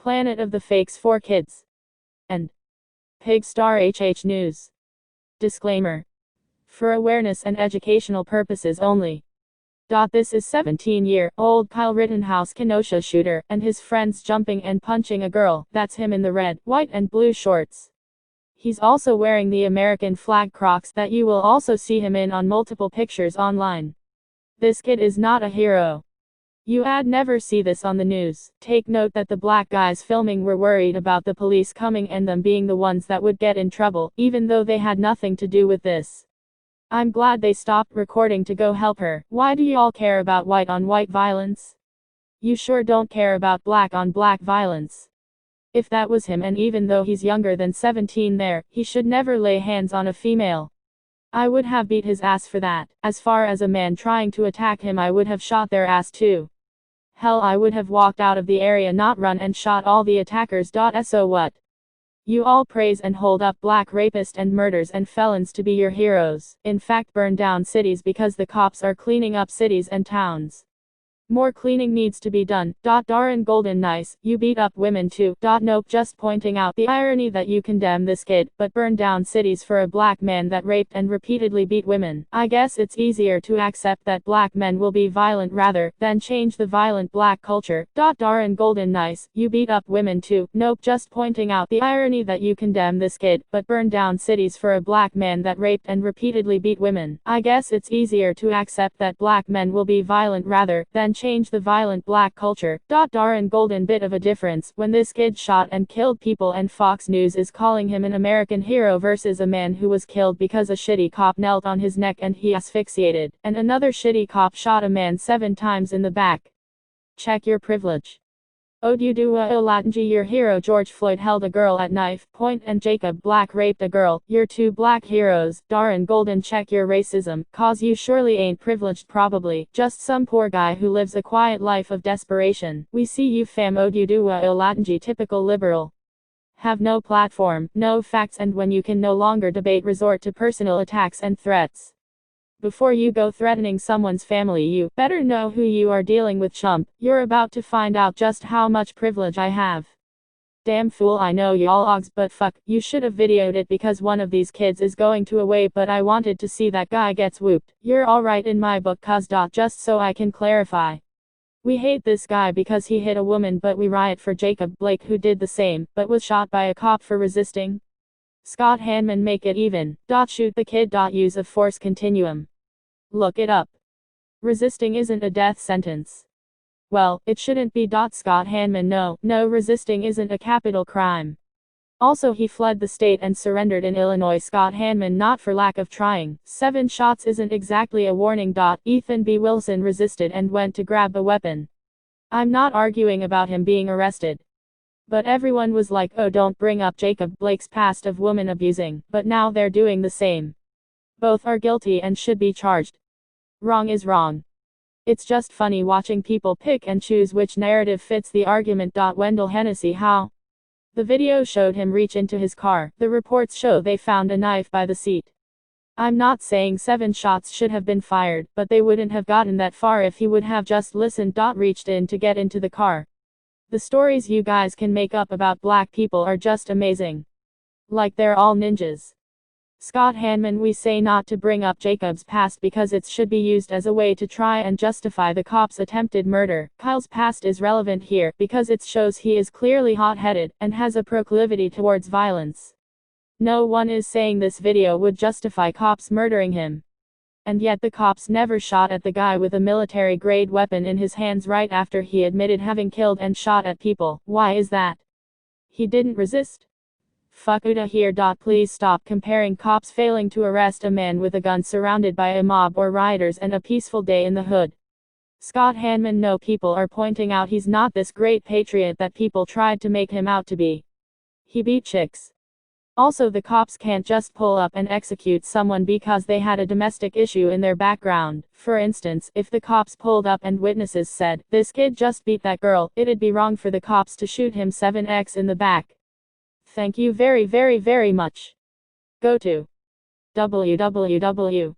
Planet of the Fakes for Kids, and Pigstar HH News. Disclaimer. For awareness and educational purposes only. This is 17-year-old Kyle Rittenhouse Kenosha Shooter, and his friends jumping and punching a girl. That's him in the red, white and blue shorts. He's also wearing the American flag crocs that you will also see him in on multiple pictures online. This kid is not a hero. You'd never see this on the news. Take note that the black guys filming were worried about the police coming and them being the ones that would get in trouble, even though they had nothing to do with this. I'm glad they stopped recording to go help her. Why do y'all care about white on white violence? You sure don't care about black on black violence. If that was him, and even though he's younger than 17 there, he should never lay hands on a female. I would have beat his ass for that. As far as a man trying to attack him, I would have shot their ass too. Hell, I would have walked out of the area, not run, and shot all the attackers. So what? You all praise and hold up black rapists and murderers and felons to be your heroes. In fact, burn down cities because the cops are cleaning up cities and towns. More cleaning needs to be done. Darn golden nice, you beat up women too. Nope, just pointing out the irony that you condemn this kid, but burn down cities for a black man that raped and repeatedly beat women. I guess it's easier to accept that black men will be violent rather than change the violent black culture. Darn golden nice, you beat up women too. Nope, just pointing out the irony that you condemn this kid, but burn down cities for a black man that raped and repeatedly beat women. I guess it's easier to accept that black men will be violent rather than change the violent black culture. Darn golden bit of a difference when this kid shot and killed people and Fox News is calling him an American hero versus a man who was killed because a shitty cop knelt on his neck and he asphyxiated, and another shitty cop shot a man 7 times in the back. Check your privilege. Odudua Olatunji, your hero. George Floyd held a girl at knife point and Jacob Black raped a girl. You're 2 black heroes. Darn golden, check your racism, cause you surely ain't privileged, probably just some poor guy who lives a quiet life of desperation. We see you fam. Odudua Olatunji, typical liberal. Have no platform, no facts, and when you can no longer debate, resort to personal attacks and threats. Before you go threatening someone's family, you better know who you are dealing with, chump. You're about to find out just how much privilege I have. Damn fool, I know y'all ogs, but fuck, you should have videoed it because one of these kids is going to away, but I wanted to see that guy gets whooped. You're alright in my book, cuz. Just so I can clarify. We hate this guy because he hit a woman, but we riot for Jacob Blake who did the same, but was shot by a cop for resisting. Scott Hanman, make it even. Shoot the kid. Use of force continuum. Look it up. Resisting isn't a death sentence. Well, it shouldn't be. Scott Hanman, no, resisting isn't a capital crime. Also, he fled the state and surrendered in Illinois. Scott Hanman, not for lack of trying. 7 shots isn't exactly a warning. Ethan B. Wilson resisted and went to grab a weapon. I'm not arguing about him being arrested. But everyone was like, oh, don't bring up Jacob Blake's past of woman abusing, but now they're doing the same. Both are guilty and should be charged. Wrong is wrong. It's just funny watching people pick and choose which narrative fits the argument. Wendell Hennessy, how? The video showed him reach into his car. The reports show they found a knife by the seat. I'm not saying 7 shots should have been fired, but they wouldn't have gotten that far if he would have just listened. Reached in to get into the car. The stories you guys can make up about black people are just amazing. Like they're all ninjas. Scott Hanman, we say not to bring up Jacob's past because it should be used as a way to try and justify the cop's attempted murder. Kyle's past is relevant here because it shows he is clearly hot-headed and has a proclivity towards violence. No one is saying this video would justify cops murdering him. And yet the cops never shot at the guy with a military-grade weapon in his hands right after he admitted having killed and shot at people. Why is that? He didn't resist? Fuck outta here. Please stop comparing cops failing to arrest a man with a gun surrounded by a mob or rioters and a peaceful day in the hood. Scott Hanman, no, people are pointing out he's not this great patriot that people tried to make him out to be. He beat chicks. Also, the cops can't just pull up and execute someone because they had a domestic issue in their background. For instance, if the cops pulled up and witnesses said, this kid just beat that girl, it'd be wrong for the cops to shoot him 7x in the back. Thank you very much. Go to www.amr